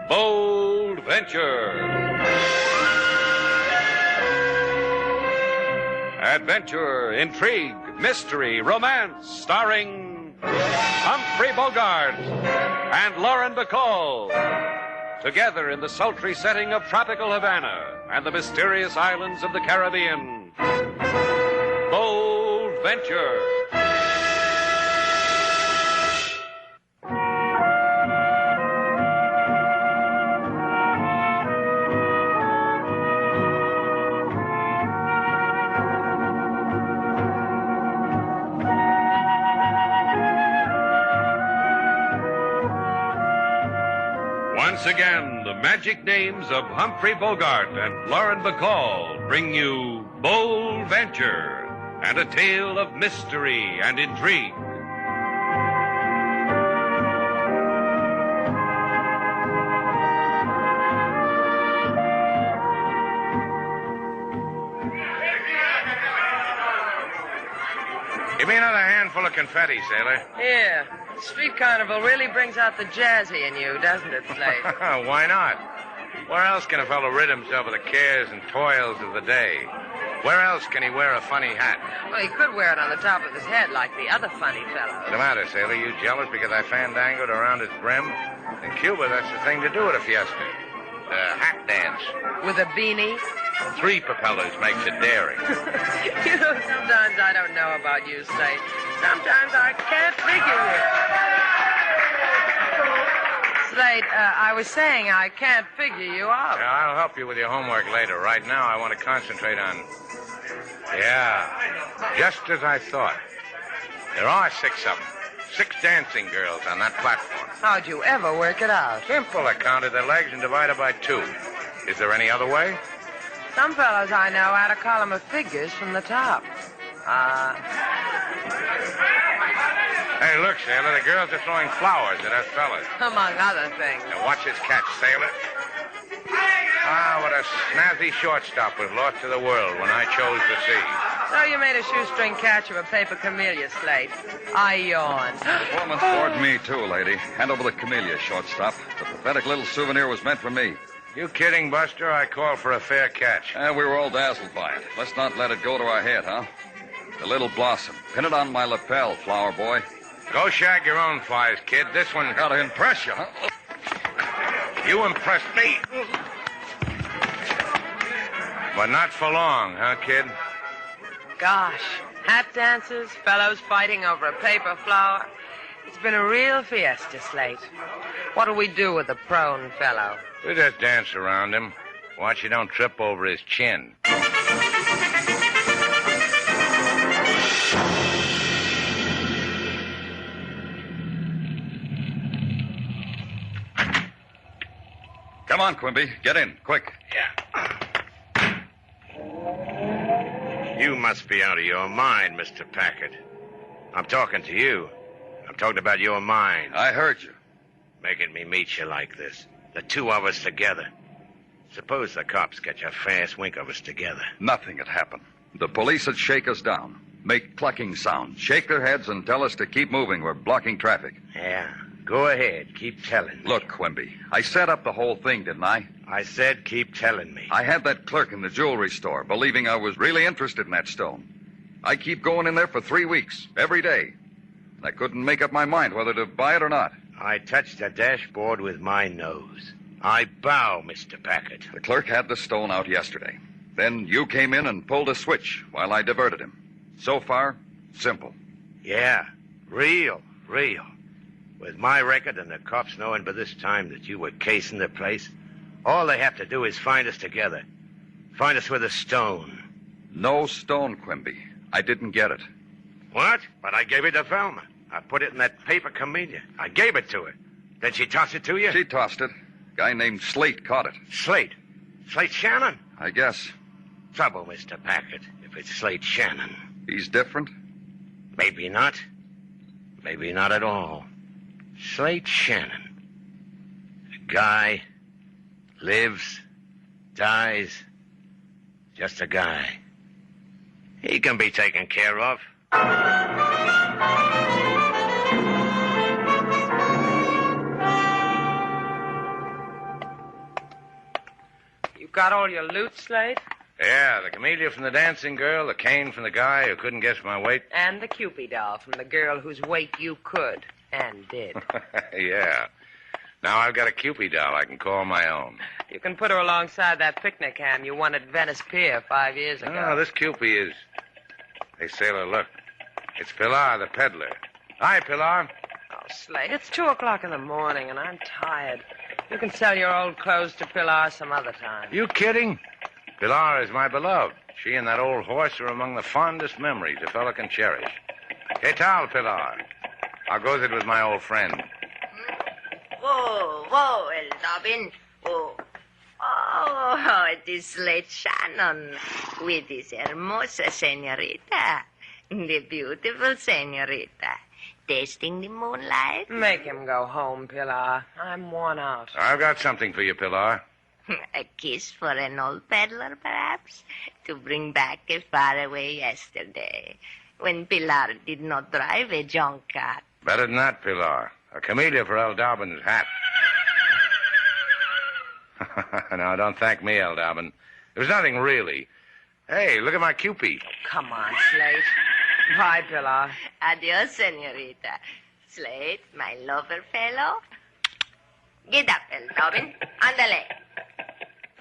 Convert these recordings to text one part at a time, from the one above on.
Bold Venture. Adventure, intrigue, mystery, romance, starring Humphrey Bogart and Lauren Bacall. Together in the sultry setting of tropical Havana and the mysterious islands of the Caribbean. Bold Venture. Once again, the magic names of Humphrey Bogart and Lauren Bacall bring you Bold Venture and a tale of mystery and intrigue. Give me another handful of confetti, Sailor. Here. Street carnival really brings out the jazzy in you, doesn't it, Slate? Why not? Where else can a fellow rid himself of the cares and toils of the day? Where else can he wear a funny hat? Well, he could wear it on the top of his head like the other funny fellows. What's the matter, Sailor? You jealous because I fandangoed around its brim? In Cuba, that's the thing to do at a fiesta. The hat dance. With a beanie? 3 propellers makes it daring. You know, sometimes I don't know about you, Slate. Sometimes I can't figure you. Slate, I was saying I can't figure you out. Yeah, I'll help you with your homework later. Right now, I want to concentrate on... Yeah, just as I thought. There are 6 of them. 6 dancing girls on that platform. How'd you ever work it out? Simple. I counted their legs and divided by 2. Is there any other way? Some fellows I know add a column of figures from the top. Hey, look, Sailor, the girls are throwing flowers at us fellas. Among other things. Now watch this catch, Sailor. Ah, what a snazzy shortstop was lost to the world when I chose the sea. So you made a shoestring catch of a paper camellia, Slate. I yawned. Performance bored me, too, lady. Hand over the camellia, shortstop. The pathetic little souvenir was meant for me. You kidding, Buster? I called for a fair catch. We were all dazzled by it. Let's not let it go to our head, huh? The little blossom. Pin it on my lapel, flower boy. Go shag your own flies, kid. This one... Gotta impress you, huh? You impressed me. But not for long, huh, kid? Gosh, hat dances, fellows fighting over a paper flower. It's been a real fiesta, Slate. What'll we do with the prone fellow? We just dance around him. Watch you don't trip over his chin. Come on, Quimby. Get in, quick. Yeah. You must be out of your mind, Mr. Packard. I'm talking to you. I'm talking about your mind. I heard you. Making me meet you like this. The 2 of us together. Suppose the cops catch a fast wink of us together. Nothing had happened. The police would shake us down, make clucking sounds, shake their heads and tell us to keep moving. We're blocking traffic. Yeah, go ahead. Keep telling me. Look, Quimby, I set up the whole thing, didn't I? I said keep telling me. I had that clerk in the jewelry store believing I was really interested in that stone. I keep going in there for 3 weeks, every day. I couldn't make up my mind whether to buy it or not. I touched the dashboard with my nose. I bow, Mr. Packard. The clerk had the stone out yesterday. Then you came in and pulled a switch while I diverted him. So far, simple. Yeah, real. With my record and the cops knowing by this time that you were casing the place, all they have to do is find us together. Find us with a stone. No stone, Quimby. I didn't get it. What? But I gave it to Velma. I put it in that paper camellia. I gave it to her. Then she tossed it to you? She tossed it. Guy named Slate caught it. Slate? Slate Shannon? I guess. Trouble, Mr. Packard, if it's Slate Shannon. He's different? Maybe not. Maybe not at all. Slate Shannon. A guy. Lives. Dies. Just a guy. He can be taken care of. You got all your loot, Slate? Yeah, the camellia from the dancing girl, the cane from the guy who couldn't guess my weight. And the Cupid doll from the girl whose weight you could and did. Yeah. Now I've got a Cupid doll I can call my own. You can put her alongside that picnic ham you won at Venice Pier 5 years ago. Oh, this Cupid is... Hey, Sailor, look. It's Pilar, the peddler. Hi, Pilar. Oh, Slate, it's 2 o'clock in the morning, and I'm tired. You can sell your old clothes to Pilar some other time. You kidding? Pilar is my beloved. She and that old horse are among the fondest memories a fellow can cherish. Que tal, Pilar? How goes it with my old friend? Whoa, El Dobbin. Oh, it is Slate Shannon with this hermosa senorita. The beautiful senorita. Tasting the moonlight. Make him go home, Pilar. I'm worn out. I've got something for you, Pilar. A kiss for an old peddler, perhaps, to bring back a faraway yesterday when Pilar did not drive a junk car. Better than that, Pilar. A camellia for El Dobbin's hat. Now, don't thank me, El Dobbin. There was nothing really. Hey, look at my Cupid. Come on, Slate. Bye, Pilar. Adios, senorita. Slate, my lover fellow. Get up, El Dobbin. Andale.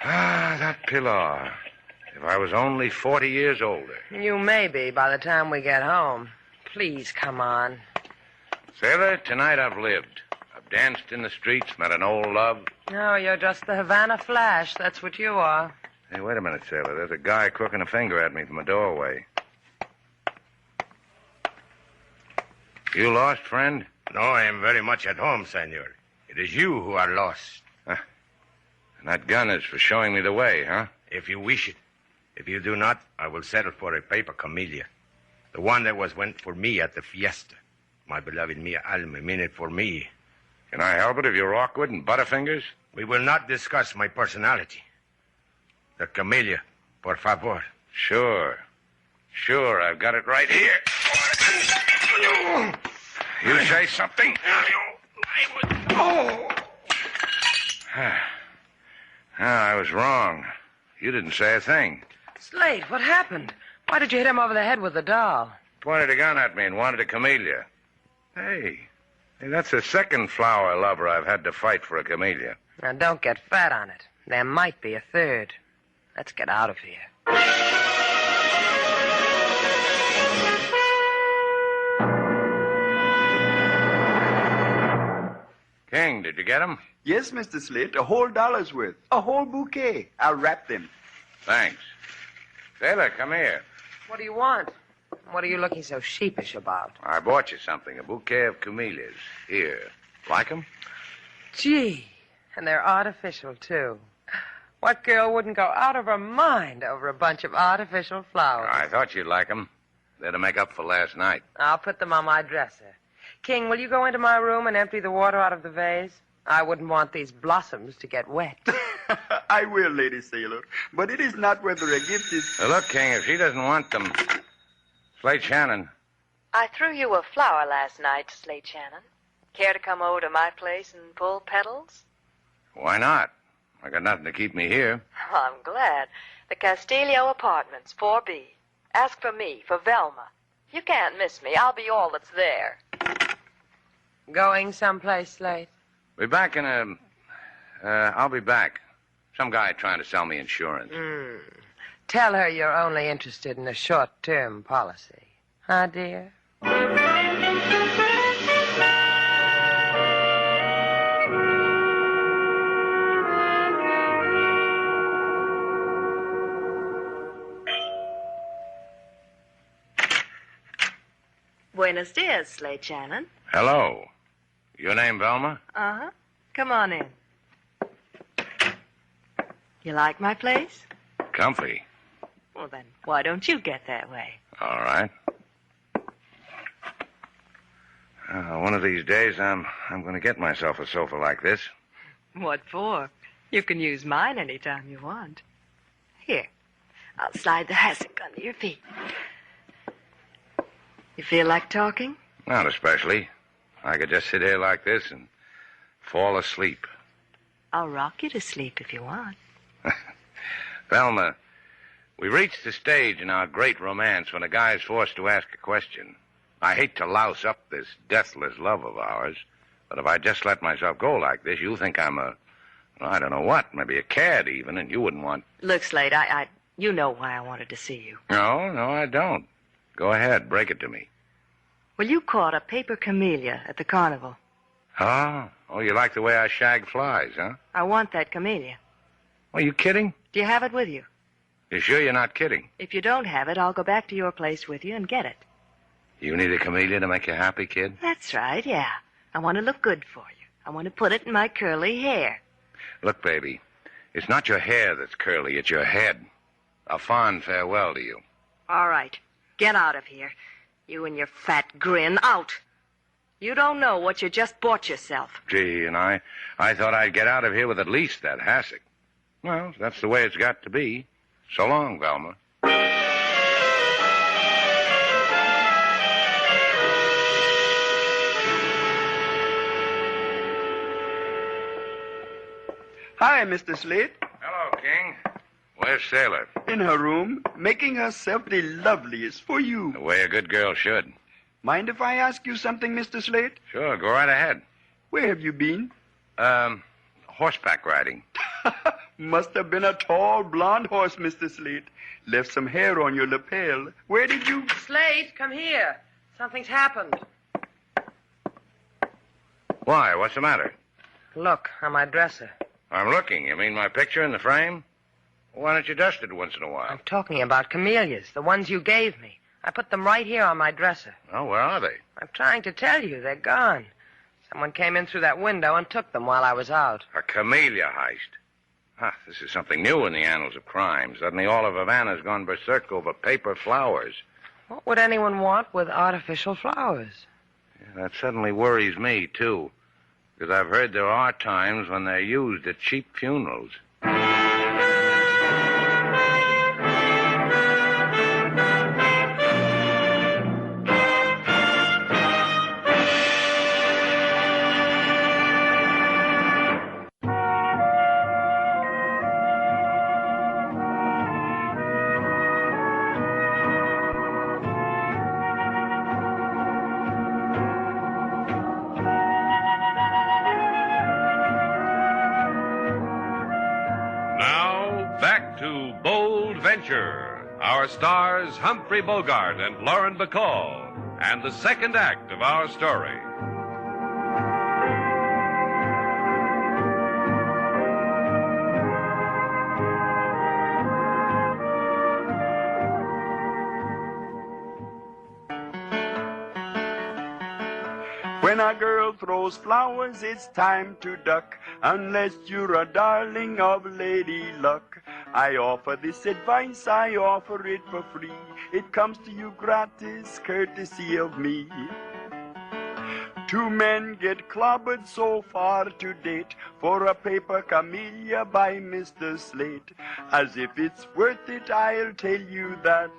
Ah, that Pilar. If I was only 40 years older. You may be by the time we get home. Please, come on. Sailor, tonight I've lived. I've danced in the streets, met an old love. Oh, you're just the Havana Flash. That's what you are. Hey, wait a minute, Sailor. There's a guy crooking a finger at me from a doorway. You lost, friend? No, I am very much at home, senor. It is you who are lost. And that gun is for showing me the way, huh? If you wish it. If you do not, I will settle for a paper camellia. The one that went for me at the fiesta. My beloved Mia Alma mean it for me. Can I help it if you're awkward and butterfingers? We will not discuss my personality. The camellia, por favor. Sure. Sure, I've got it right here. You say something? I was wrong. You didn't say a thing. Slate, what happened? Why did you hit him over the head with the doll? Pointed a gun at me and wanted a camellia. Hey, that's the second flower lover I've had to fight for a camellia. Now, don't get fat on it. There might be a third. Let's get out of here. King, did you get him? Yes, Mr. Slate, a whole dollar's worth. A whole bouquet. I'll wrap them. Thanks. Sailor, come here. What do you want? What are you looking so sheepish about? I bought you something, a bouquet of camellias. Here. Like 'em? Gee, and they're artificial, too. What girl wouldn't go out of her mind over a bunch of artificial flowers? I thought you'd like 'em. They're to make up for last night. I'll put them on my dresser. King, will you go into my room and empty the water out of the vase? I wouldn't want these blossoms to get wet. I will, Lady Sailor. But it is not whether a gift is... Now, look, King, if she doesn't want them... Slate Shannon. I threw you a flower last night, Slate Shannon. Care to come over to my place and pull petals? Why not? I got nothing to keep me here. Oh, I'm glad. The Castillo Apartments, 4B. Ask for me, for Velma. You can't miss me. I'll be all that's there. Going someplace, Slate? Be back in a... I'll be back. Some guy trying to sell me insurance. Tell her you're only interested in a short-term policy. Huh, dear? Buenos dias, Slate Shannon. Hello. Your name, Velma? Uh-huh. Come on in. You like my place? Comfy. Well, then, why don't you get that way? All right. One of these days, I'm going to get myself a sofa like this. What for? You can use mine anytime you want. Here, I'll slide the hassock under your feet. You feel like talking? Not especially. I could just sit here like this and fall asleep. I'll rock you to sleep if you want. Velma, we reached the stage in our great romance when a guy is forced to ask a question. I hate to louse up this deathless love of ours, but if I just let myself go like this, you'll think I'm I don't know what, maybe a cad even, and you wouldn't want... Look, Slate, you know why I wanted to see you. No, I don't. Go ahead, break it to me. Well, you caught a paper camellia at the carnival. Oh, you like the way I shag flies, huh? I want that camellia. Are you kidding? Do you have it with you? You sure you're not kidding? If you don't have it, I'll go back to your place with you and get it. You need a camellia to make you happy, kid? That's right, yeah. I want to look good for you. I want to put it in my curly hair. Look, baby, it's not your hair that's curly, it's your head. A fond farewell to you. All right. Get out of here. You and your fat grin. Out. You don't know what you just bought yourself. Gee, and I thought I'd get out of here with at least that hassock. Well, that's the way it's got to be. So long, Velma. Hi, Mr. Slate. Hello, King. Where's Sailor? In her room, making herself the loveliest for you. The way a good girl should. Mind if I ask you something, Mr. Slate? Sure, go right ahead. Where have you been? Horseback riding. Must have been a tall, blonde horse, Mr. Slate. Left some hair on your lapel. Where did you... Slate, come here. Something's happened. Why? What's the matter? Look, on my dresser. I'm looking. You mean my picture in the frame? Why don't you dust it once in a while? I'm talking about camellias, the ones you gave me. I put them right here on my dresser. Oh, where are they? I'm trying to tell you, they're gone. Someone came in through that window and took them while I was out. A camellia heist. Huh, this is something new in the annals of crime. Suddenly all of Havana's gone berserk over paper flowers. What would anyone want with artificial flowers? Yeah, that suddenly worries me, too. Because I've heard there are times when they're used at cheap funerals. Our stars, Humphrey Bogart and Lauren Bacall, and the second act of our story. When a girl throws flowers, it's time to duck, unless you're a darling of lady luck. I offer this advice, I offer it for free. It comes to you gratis, courtesy of me. 2 men get clobbered so far to date for a paper camellia by Mr. Slate. As if it's worth it, I'll tell you that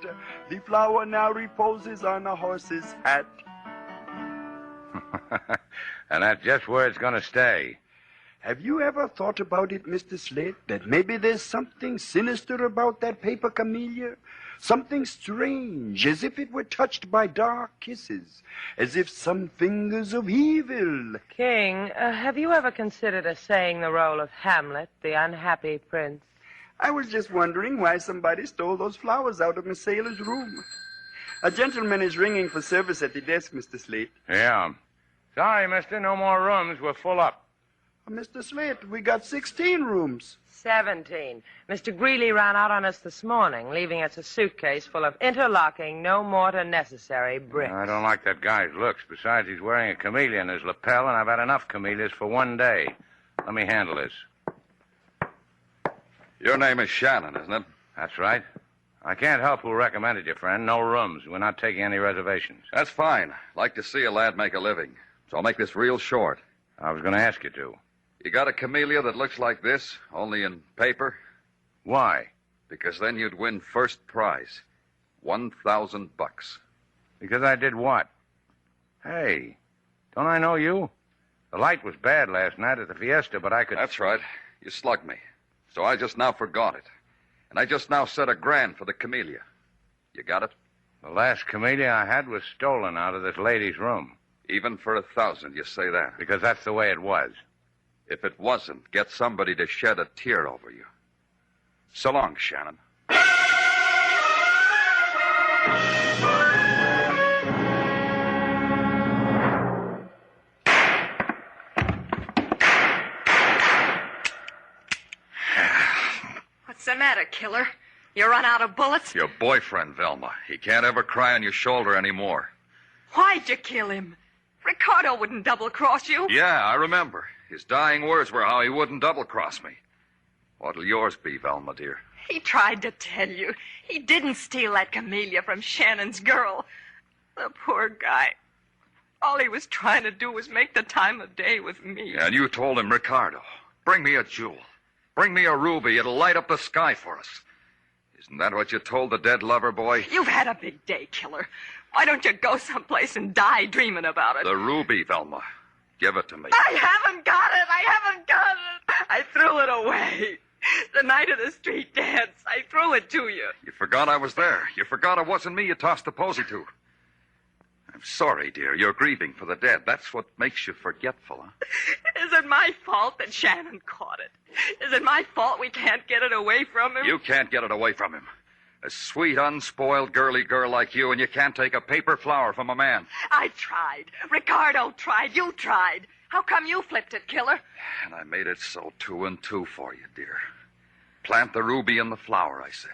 the flower now reposes on a horse's hat. And that's just where it's going to stay. Have you ever thought about it, Mr. Slate, that maybe there's something sinister about that paper camellia? Something strange, as if it were touched by dark kisses, as if some fingers of evil... King, have you ever considered essaying the role of Hamlet, the unhappy prince? I was just wondering why somebody stole those flowers out of Miss Sailor's room. A gentleman is ringing for service at the desk, Mr. Slate. Yeah. Sorry, mister, no more rooms. We're full up. Mr. Slate, we got 16 rooms. 17. Mr. Greeley ran out on us this morning, leaving us a suitcase full of interlocking, no mortar necessary bricks. I don't like that guy's looks. Besides, he's wearing a camellia in his lapel, and I've had enough camellias for one day. Let me handle this. Your name is Shannon, isn't it? That's right. I can't help who recommended you, friend. No rooms. We're not taking any reservations. That's fine. Like to see a lad make a living. So I'll make this real short. I was going to ask you to. You got a camellia that looks like this, only in paper? Why? Because then you'd win first prize. $1,000. Because I did what? Hey, don't I know you? The light was bad last night at the fiesta, but I could... That's right. You slugged me. So I just now forgot it. And I just now set $1,000 for the Camellia. You got it? The last Camellia I had was stolen out of this lady's room. Even for 1,000, you say that? Because that's the way it was. If it wasn't, get somebody to shed a tear over you. So long, Shannon. What's the matter, killer? You run out of bullets? Your boyfriend, Velma. He can't ever cry on your shoulder anymore. Why'd you kill him? Ricardo wouldn't double-cross you. Yeah, I remember. His dying words were how he wouldn't double-cross me. What'll yours be, Velma, dear? He tried to tell you. He didn't steal that camellia from Shannon's girl. The poor guy. All he was trying to do was make the time of day with me. And you told him, Ricardo, bring me a jewel. Bring me a ruby. It'll light up the sky for us. Isn't that what you told the dead lover boy? You've had a big day, killer. Why don't you go someplace and die dreaming about it? The ruby, Velma. Give it to me. I haven't got it. I haven't got it. I threw it away. The night of the street dance. I threw it to you. You forgot I was there. You forgot it wasn't me you tossed the posy to. I'm sorry, dear. You're grieving for the dead. That's what makes you forgetful, huh? Is it my fault that Shannon caught it? Is it my fault we can't get it away from him? You can't get it away from him. A sweet, unspoiled, girly girl like you, and you can't take a paper flower from a man. I tried. Ricardo tried. You tried. How come you flipped it, killer? And I made it so 2 and 2 for you, dear. Plant the ruby in the flower, I said.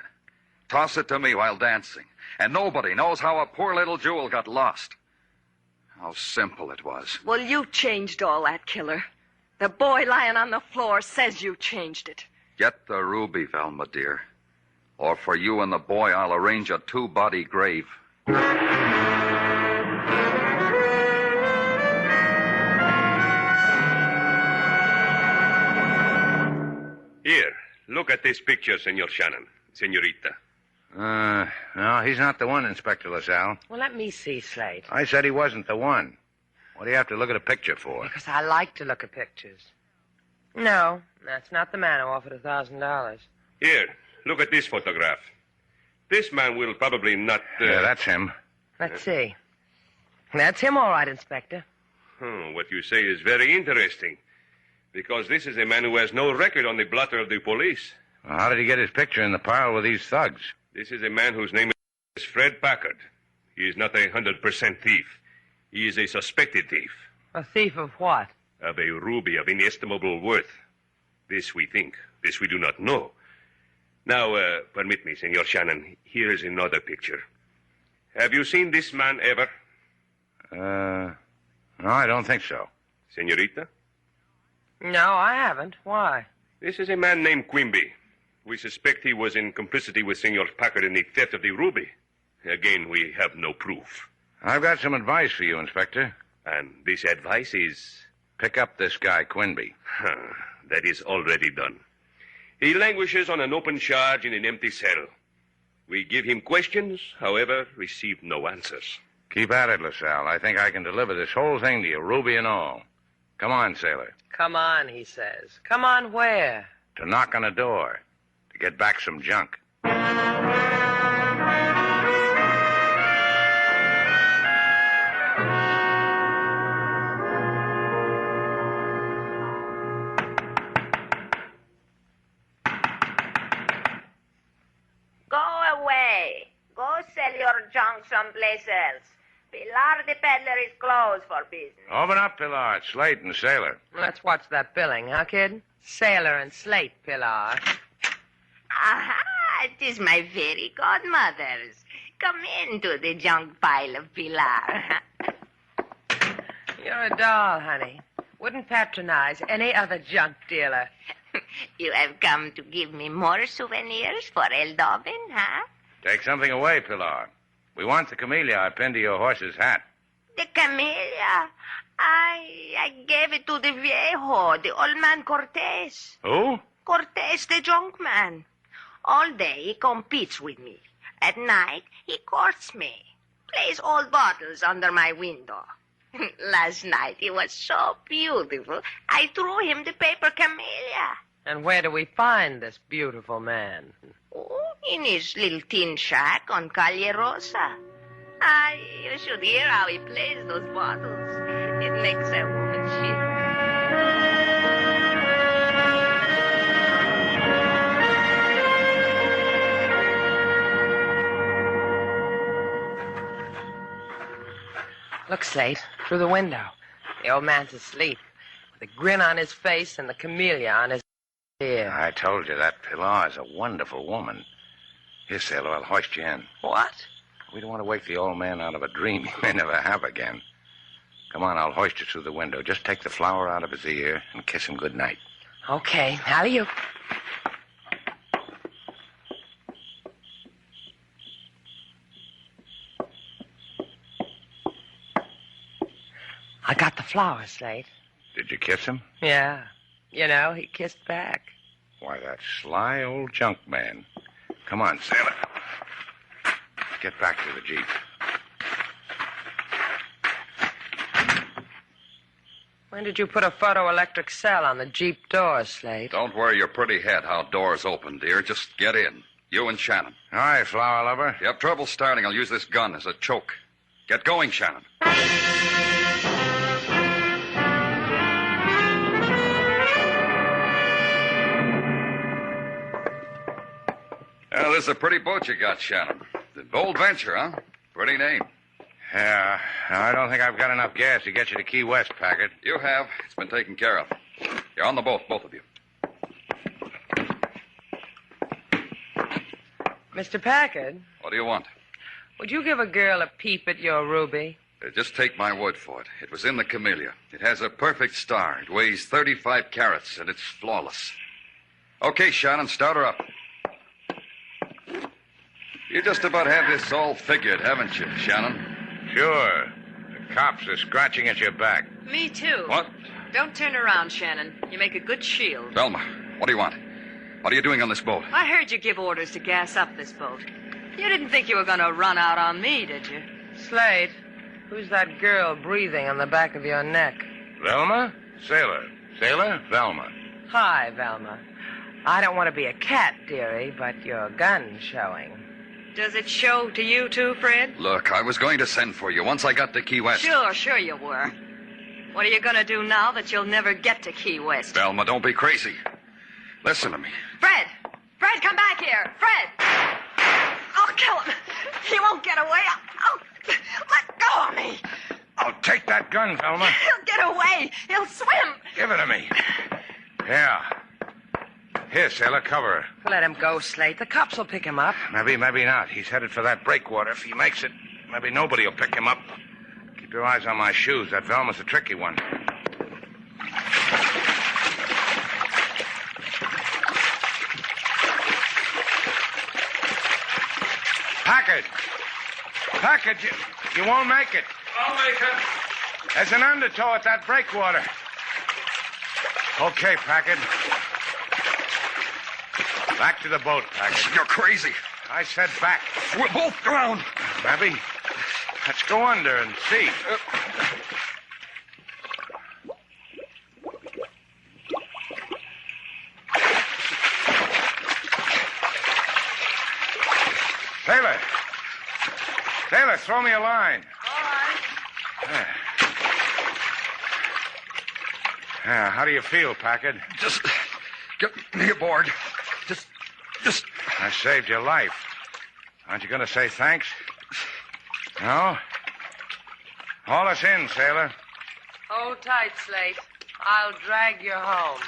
Toss it to me while dancing. And nobody knows how a poor little jewel got lost. How simple it was. Well, you changed all that, killer. The boy lying on the floor says you changed it. Get the ruby, Velma, dear. Or for you and the boy, I'll arrange a 2-body grave. Here, look at this picture, Senor Shannon. Senorita. No, he's not the one, Inspector LaSalle. Well, let me see, Slate. I said he wasn't the one. What do you have to look at a picture for? Because I like to look at pictures. No, that's not the man who offered $1,000. Here, look at this photograph. This man will probably not... Yeah, that's him. Let's see. That's him, all right, Inspector. What you say is very interesting. Because this is a man who has no record on the blotter of the police. Well, how did he get his picture in the pile with these thugs? This is a man whose name is Fred Packard. He is not 100% thief. He is a suspected thief. A thief of what? Of a ruby of inestimable worth. This we think. This we do not know. Now, permit me, Senor Shannon. Here is another picture. Have you seen this man ever? No, I don't think so. Senorita? No, I haven't. Why? This is a man named Quimby. We suspect he was in complicity with Senor Packard in the theft of the ruby. Again, we have no proof. I've got some advice for you, Inspector. And this advice is... Pick up this guy, Quimby. That is already done. He languishes on an open charge in an empty cell. We give him questions, however, receive no answers. Keep at it, LaSalle. I think I can deliver this whole thing to you, ruby and all. Come on, sailor. Come on, he says. Come on where? To knock on a door. To get back some junk. Go away. Go sell your junk someplace else. Pilar the peddler is closed for business. Open up, Pilar. It's Slate and Sailor. Let's watch that billing, huh, kid? Sailor and Slate, Pilar. Aha! It is my fairy godmothers. Come into the junk pile of Pilar. You're a doll, honey. Wouldn't patronize any other junk dealer. You have come to give me more souvenirs for Eldovin, huh? Take something away, Pilar. We want the camellia I pinned to your horse's hat. The camellia? I gave it to the viejo, the old man Cortez. Who? Cortez, the junk man. All day he competes with me. At night, he courts me. Place old bottles under my window. Last night he was so beautiful, I threw him the paper camellia. And where do we find this beautiful man? Oh, in his little tin shack on Calle Rosa. You should hear how he plays those bottles. It makes a woman shiver. Look, Slate, through the window. The old man's asleep, with a grin on his face and the camellia on his ear. I told you that Pilar is a wonderful woman. Here, Sailor, I'll hoist you in. What? We don't want to wake the old man out of a dream he may never have again. Come on, I'll hoist you through the window. Just take the flower out of his ear and kiss him good night. Okay, alley-oop. I got the flower, Slate. Did you kiss him? Yeah. You know, he kissed back. Why, that sly old junk man. Come on, Sailor. Get back to the Jeep. When did you put a photoelectric cell on the Jeep door, Slate? Don't worry your pretty head how doors open, dear. Just get in. You and Shannon. All right, flower lover. If you have trouble starting, I'll use this gun as a choke. Get going, Shannon. Well, this is a pretty boat you got, Shannon. The Bold Venture, huh? Pretty name. Yeah, I don't think I've got enough gas to get you to Key West, Packard. You have. It's been taken care of. You're on the boat, both of you. Mr. Packard, What do you want? would you give a girl a peep at your ruby? Just take my word for it. It was in the Camellia. It has a perfect star. It weighs 35 carats, and it's flawless. Okay, Shannon, start her up. You just about have this all figured, haven't you, Shannon? Sure. The cops are scratching at your back. Me too. What? Don't turn around, Shannon. You make a good shield. Velma, what do you want? What are you doing on this boat? I heard you give orders to gas up this boat. You didn't think you were going to run out on me, did you? Slate, who's that girl breathing on the back of your neck? Velma? Sailor. Sailor? Velma. Hi, Velma. I don't want to be a cat, dearie, but your gun's showing. Does it show to you too, Fred? Look, I was going to send for you once I got to Key West. Sure you were. What are you going to do now that you'll never get to Key West? Velma, don't be crazy. Listen to me. Fred! Fred, come back here! Fred! I'll kill him. He won't get away. Let go of me. Oh, take that gun, Velma. He'll get away. He'll swim. Give it to me. Yeah. Here, Sailor, cover her. Let him go, Slate. The cops will pick him up. Maybe not. He's headed for that breakwater. If he makes it, maybe nobody will pick him up. Keep your eyes on my shoes. That Velma's a tricky one. Packard, you won't make it. I'll make it. There's an undertow at that breakwater. Okay, Packard. Back to the boat, Packard. You're crazy. I said back. We're both drowned. Maybe. Let's go under and see. Sailor, throw me a line. All right. Yeah, how do you feel, Packard? Just get me aboard. Just... I saved your life. Aren't you going to say thanks? No? Haul us in, Sailor. Hold tight, Slate. I'll drag you home.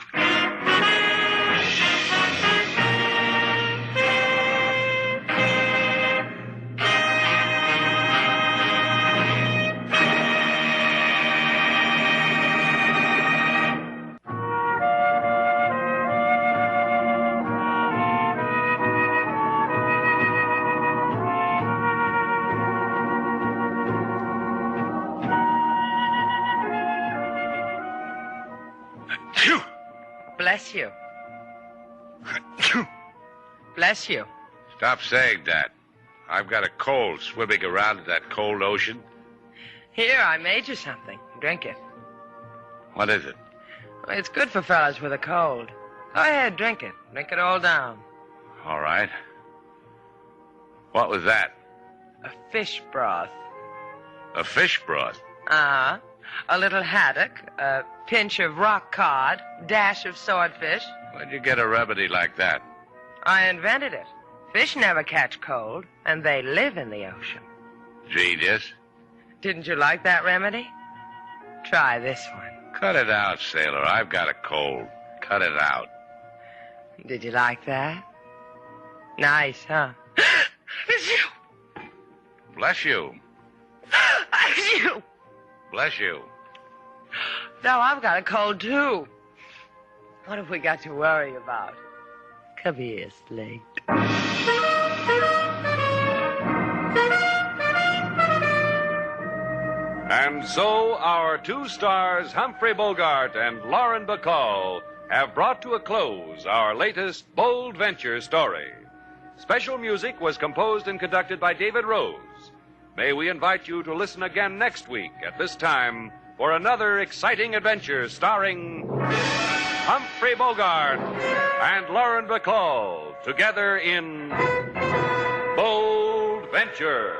Bless you. Bless you. Stop saying that. I've got a cold swimming around in that cold ocean. Here, I made you something. Drink it. What is it? It's good for fellas with a cold. Go ahead, drink it. Drink it all down. All right. What was that? A fish broth. A fish broth? Uh-huh. A little haddock, a pinch of rock cod, dash of swordfish. Where'd you get a remedy like that? I invented it. Fish never catch cold, and they live in the ocean. Genius. Didn't you like that remedy? Try this one. Cut it out, sailor. I've got a cold. Cut it out. Did you like that? Nice, huh? It's you! Bless you. It's you! Bless you. Now I've got a cold, too. What have we got to worry about? Come here, Slate. And so our two stars, Humphrey Bogart and Lauren Bacall, have brought to a close our latest bold venture story. Special music was composed and conducted by David Rose. May we invite you to listen again next week at this time for another exciting adventure starring Humphrey Bogart and Lauren Bacall together in Bold Venture.